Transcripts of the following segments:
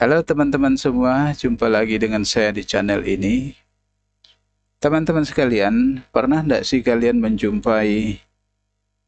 Halo teman-teman semua, jumpa lagi dengan saya di channel ini. Teman-teman sekalian, pernah tidak sih kalian menjumpai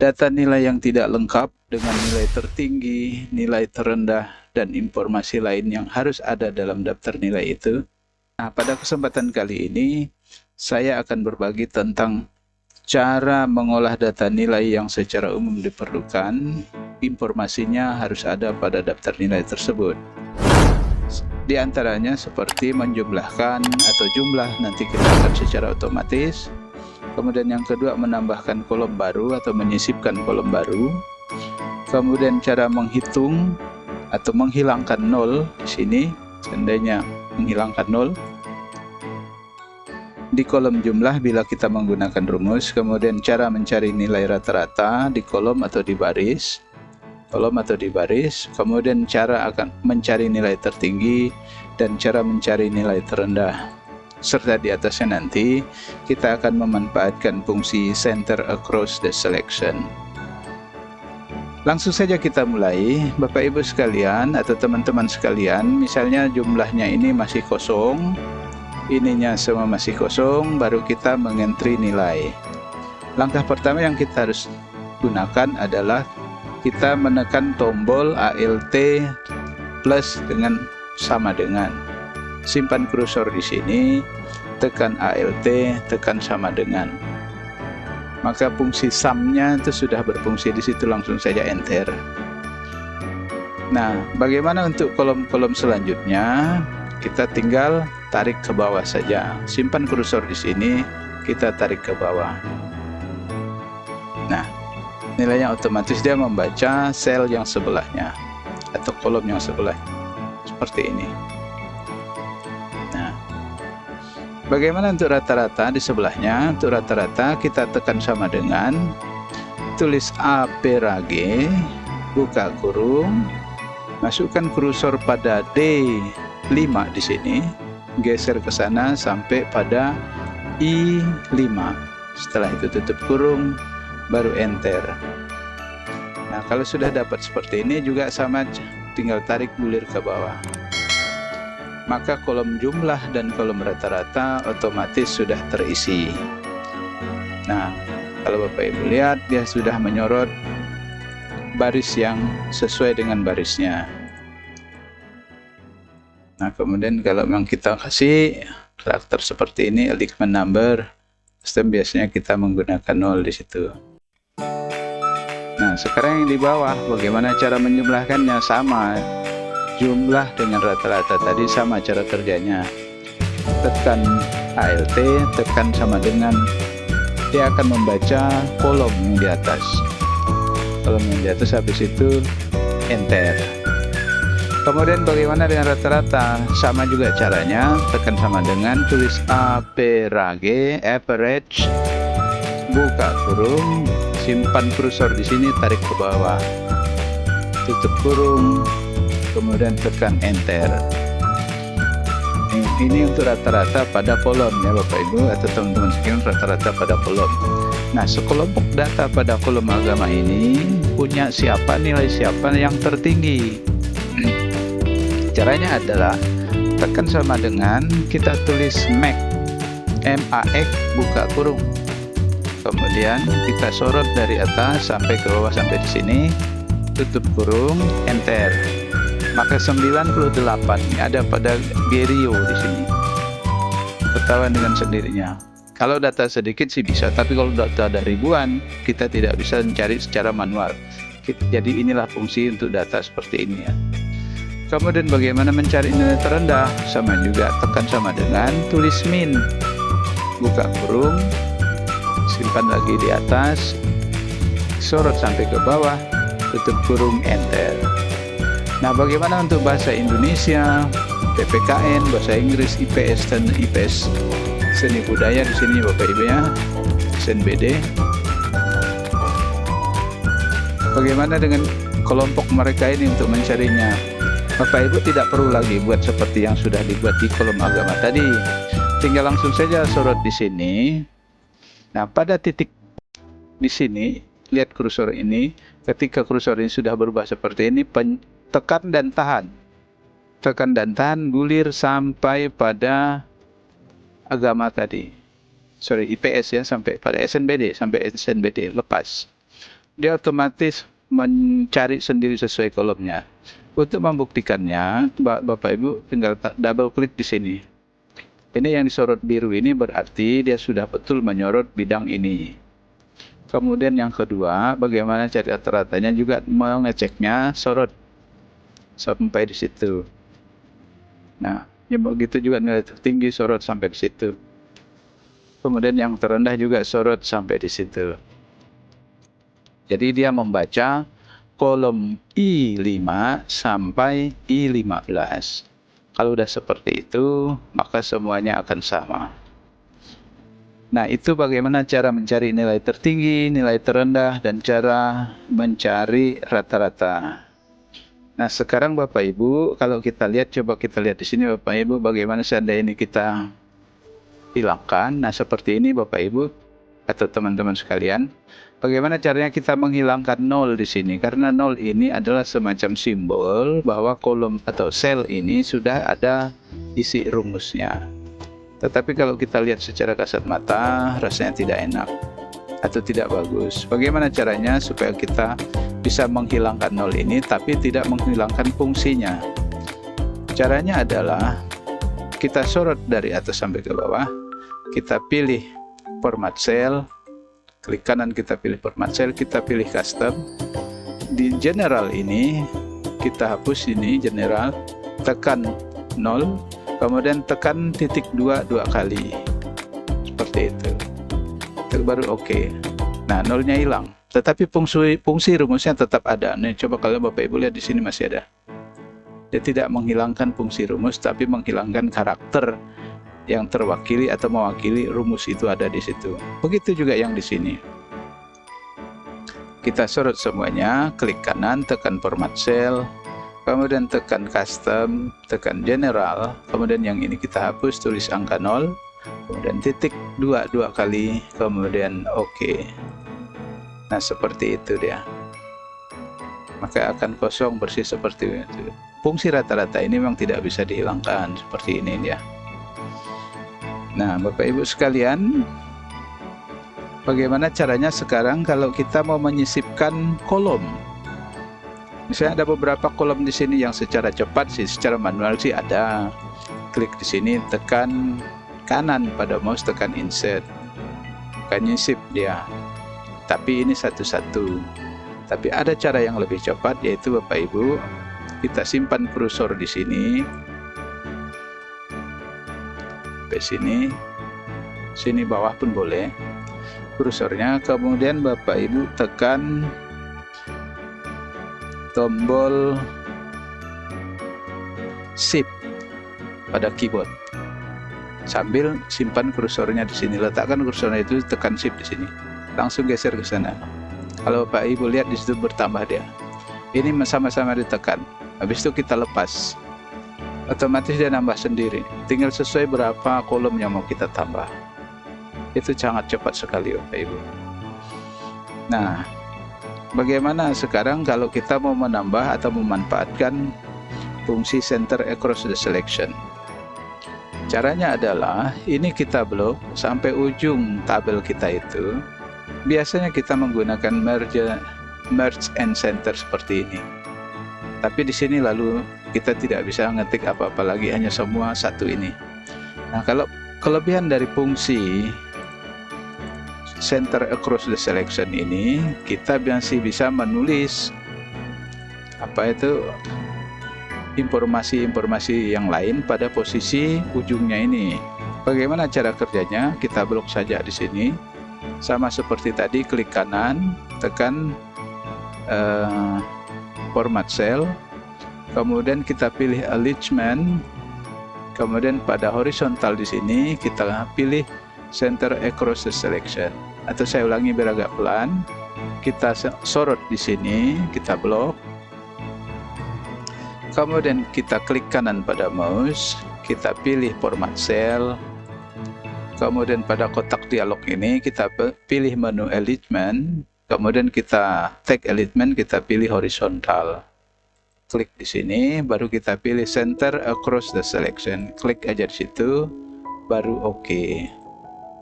data nilai yang tidak lengkap dengan nilai tertinggi, nilai terendah, dan informasi lain yang harus ada dalam daftar nilai itu? Nah, pada kesempatan kali ini, saya akan berbagi tentang cara mengolah data nilai yang secara umum diperlukan. Informasinya harus ada pada daftar nilai tersebut. Di antaranya seperti menjumlahkan atau jumlah nanti kita akan secara otomatis. Kemudian yang kedua, menambahkan kolom baru atau menyisipkan kolom baru. Kemudian cara menghitung atau menghilangkan nol di sini, seandainya menghilangkan nol di kolom jumlah bila kita menggunakan rumus. Kemudian cara mencari nilai rata-rata di kolom atau di baris. Kemudian cara akan mencari nilai tertinggi dan cara mencari nilai terendah. Serta di atasnya nanti kita akan memanfaatkan fungsi center across the selection. Langsung saja kita mulai, Bapak Ibu sekalian atau teman-teman sekalian. Misalnya jumlahnya ini masih kosong, ininya semua masih kosong, baru kita mengentry nilai. Langkah pertama yang kita harus gunakan adalah kita menekan tombol ALT plus dengan sama dengan. Simpan kursor di sini, tekan ALT, tekan sama dengan. Maka fungsi sum-nya itu sudah berfungsi di situ, langsung saja enter. Nah, bagaimana untuk kolom-kolom selanjutnya? Kita tinggal tarik ke bawah saja. Simpan kursor di sini, kita tarik ke bawah. Nah, nilainya otomatis dia membaca sel yang sebelahnya atau kolom yang sebelah seperti ini. Nah, bagaimana untuk rata-rata di sebelahnya? Untuk rata-rata kita tekan sama dengan, tulis A per G, buka kurung, masukkan kursor pada D5 di sini, geser ke sana sampai pada I5. Setelah itu tutup kurung, baru enter. Nah, kalau sudah dapat seperti ini juga sama, tinggal tarik bulir ke bawah. Maka kolom jumlah dan kolom rata-rata otomatis sudah terisi. Nah, kalau Bapak Ibu lihat, dia sudah menyorot baris yang sesuai dengan barisnya. Nah, kemudian kalau memang kita kasih karakter seperti ini, alignment number, sistem biasanya kita menggunakan 0 di situ. Nah, sekarang yang di bawah, bagaimana cara menjumlahkannya? Sama, jumlah dengan rata-rata tadi sama cara kerjanya. Tekan ALT, tekan sama dengan, dia akan membaca kolom yang di atas. Kolom yang di atas, habis itu enter. Kemudian bagaimana dengan rata-rata? Sama juga caranya, tekan sama dengan, tulis A per G, average, buka kurung, simpan kursor di sini, tarik ke bawah, tutup kurung, kemudian tekan enter. Ini untuk rata-rata pada kolom ya Bapak Ibu atau teman-teman sekalian, rata-rata pada kolom. Nah, sekelompok data pada kolom agama ini punya siapa, nilai siapa yang tertinggi. Caranya adalah tekan sama dengan, kita tulis MAX, MAX, buka kurung. Kemudian kita sorot dari atas sampai ke bawah sampai di sini, tutup kurung, enter. Maka 98 ada pada Gerio di sini. Ketahuan dengan sendirinya. Kalau data sedikit sih bisa, tapi kalau data ada ribuan, kita tidak bisa mencari secara manual. Jadi inilah fungsi untuk data seperti ini ya. Kemudian bagaimana mencari nilai terendah? Sama juga, tekan sama dengan, tulis min, buka kurung, simpan lagi di atas, sorot sampai ke bawah, tutup kurung, enter. Nah, bagaimana untuk bahasa Indonesia, PPKN, bahasa Inggris, IPS dan IPS seni budaya di sini Bapak Ibu ya, SNBD. Bagaimana dengan kelompok mereka ini untuk mencarinya? Bapak Ibu tidak perlu lagi buat seperti yang sudah dibuat di kolom agama tadi. Tinggal langsung saja sorot di sini. Nah, pada titik di sini, lihat kursor ini. Ketika kursor ini sudah berubah seperti ini, tekan dan tahan. tekan dan tahan, gulir sampai pada agama tadi. Sorry, IPS ya, sampai pada SNBD, lepas. Dia otomatis mencari sendiri sesuai kolomnya. Untuk membuktikannya, Bapak Ibu tinggal double klik di sini. Ini yang disorot biru ini berarti dia sudah betul menyorot bidang ini. Kemudian yang kedua, bagaimana cari rata-ratanya juga mengeceknya sorot sampai di situ. Nah, ya begitu juga nilai tertinggi sorot sampai di situ. Kemudian yang terendah juga sorot sampai di situ. Jadi dia membaca kolom I5 sampai I15. Kalau udah seperti itu, maka semuanya akan sama. Nah, itu bagaimana cara mencari nilai tertinggi, nilai terendah, dan cara mencari rata-rata. Nah, sekarang Bapak Ibu, kalau kita lihat, coba kita lihat di sini Bapak Ibu, bagaimana seandainya ini kita hilangkan. Nah, seperti ini Bapak Ibu atau teman-teman sekalian, bagaimana caranya kita menghilangkan 0 di sini? Karena 0 ini adalah semacam simbol bahwa kolom atau sel ini sudah ada isi rumusnya. Tetapi kalau kita lihat secara kasat mata, rasanya tidak enak atau tidak bagus. Bagaimana caranya supaya kita bisa menghilangkan 0 ini tapi tidak menghilangkan fungsinya? Caranya adalah kita sorot dari atas sampai ke bawah, kita pilih format cell, klik kanan kita pilih format cell, kita pilih custom. Di general ini kita hapus ini general, tekan 0, kemudian tekan titik 2 dua kali, seperti itu. Itu baru oke. Nah, 0-nya hilang, tetapi fungsi rumusnya tetap ada. Nih, coba kalau Bapak Ibu lihat di sini masih ada. Dia tidak menghilangkan fungsi rumus, tapi menghilangkan karakter yang terwakili atau mewakili rumus itu ada di situ. Begitu juga yang di sini. Kita sorot semuanya, klik kanan, tekan format cell, kemudian tekan custom, tekan general, kemudian yang ini kita hapus, tulis angka 0, kemudian titik 2 dua kali, kemudian oke. Nah, seperti itu dia. Maka akan kosong bersih seperti itu. Fungsi rata-rata ini memang tidak bisa dihilangkan seperti ini ya. Nah, Bapak Ibu sekalian, bagaimana caranya sekarang kalau kita mau menyisipkan kolom? Misalnya ada beberapa kolom di sini yang secara cepat sih, secara manual sih ada. Klik di sini, tekan kanan pada mouse, tekan insert, akan nyisip dia. Tapi ini satu-satu. Tapi ada cara yang lebih cepat, yaitu Bapak Ibu, kita simpan kursor di sini, sampai sini bawah pun boleh kursornya. Kemudian Bapak Ibu tekan tombol Shift pada keyboard sambil simpan kursornya di sini. Letakkan kursornya itu, tekan Shift di sini, langsung geser ke sana. Kalau Bapak Ibu lihat di situ bertambah dia. Ini sama-sama ditekan. Habis itu kita lepas, otomatis dia nambah sendiri. Tinggal sesuai berapa kolom yang mau kita tambah. Itu sangat cepat sekali Bapak Ibu. Nah, bagaimana sekarang kalau kita mau menambah atau memanfaatkan fungsi center across the selection? Caranya adalah ini kita blok sampai ujung tabel kita itu. Biasanya kita menggunakan merge and center seperti ini. Tapi di sini lalu kita tidak bisa ngetik apa-apa lagi, hanya semua satu ini. Nah, kalau kelebihan dari fungsi center across the selection ini, kita masih bisa menulis apa itu informasi-informasi yang lain pada posisi ujungnya ini. Bagaimana cara kerjanya? Kita blok saja di sini. Sama seperti tadi, klik kanan, tekan format cell, kemudian kita pilih alignment, kemudian pada horizontal di sini kita pilih center across the selection. Atau saya ulangi biar agak pelan, kita sorot di sini, kita blok, kemudian kita klik kanan pada mouse, kita pilih format cell, kemudian pada kotak dialog ini kita pilih menu alignment, kemudian kita tag alignment, kita pilih horizontal. klik di sini, baru kita pilih center across the selection, klik aja di situ, baru oke.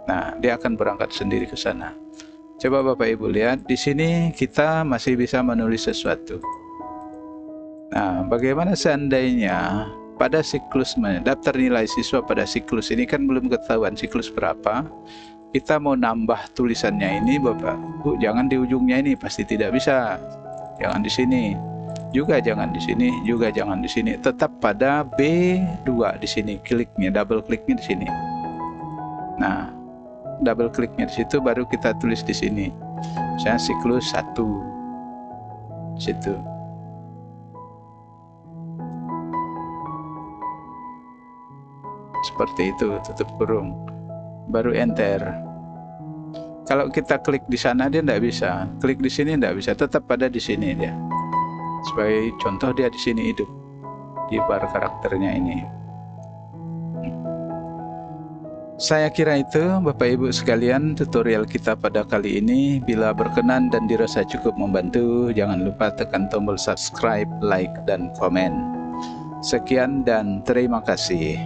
Nah, dia akan berangkat sendiri ke sana. Coba Bapak Ibu lihat, di sini kita masih bisa menulis sesuatu. Nah, bagaimana seandainya pada siklus daftar nilai siswa pada siklus ini kan belum ketahuan siklus berapa, kita mau nambah tulisannya ini Bapak Bu, jangan di ujungnya ini, pasti tidak bisa. Jangan di sini, juga jangan di sini, juga jangan di sini. Tetap pada B2 di sini, kliknya, double kliknya di sini. Nah, double kliknya di situ baru kita tulis di sini. Misalnya siklus 1 di situ. Seperti itu, tutup kurung. Baru enter. Kalau kita klik di sana dia tidak bisa, klik di sini tidak bisa, tetap pada di sini dia. Sebagai contoh dia di sini hidup di bar karakternya ini. Saya kira itu Bapak Ibu sekalian tutorial kita pada kali ini. Bila berkenan dan dirasa cukup membantu, jangan lupa tekan tombol subscribe, like, dan komen. Sekian dan terima kasih.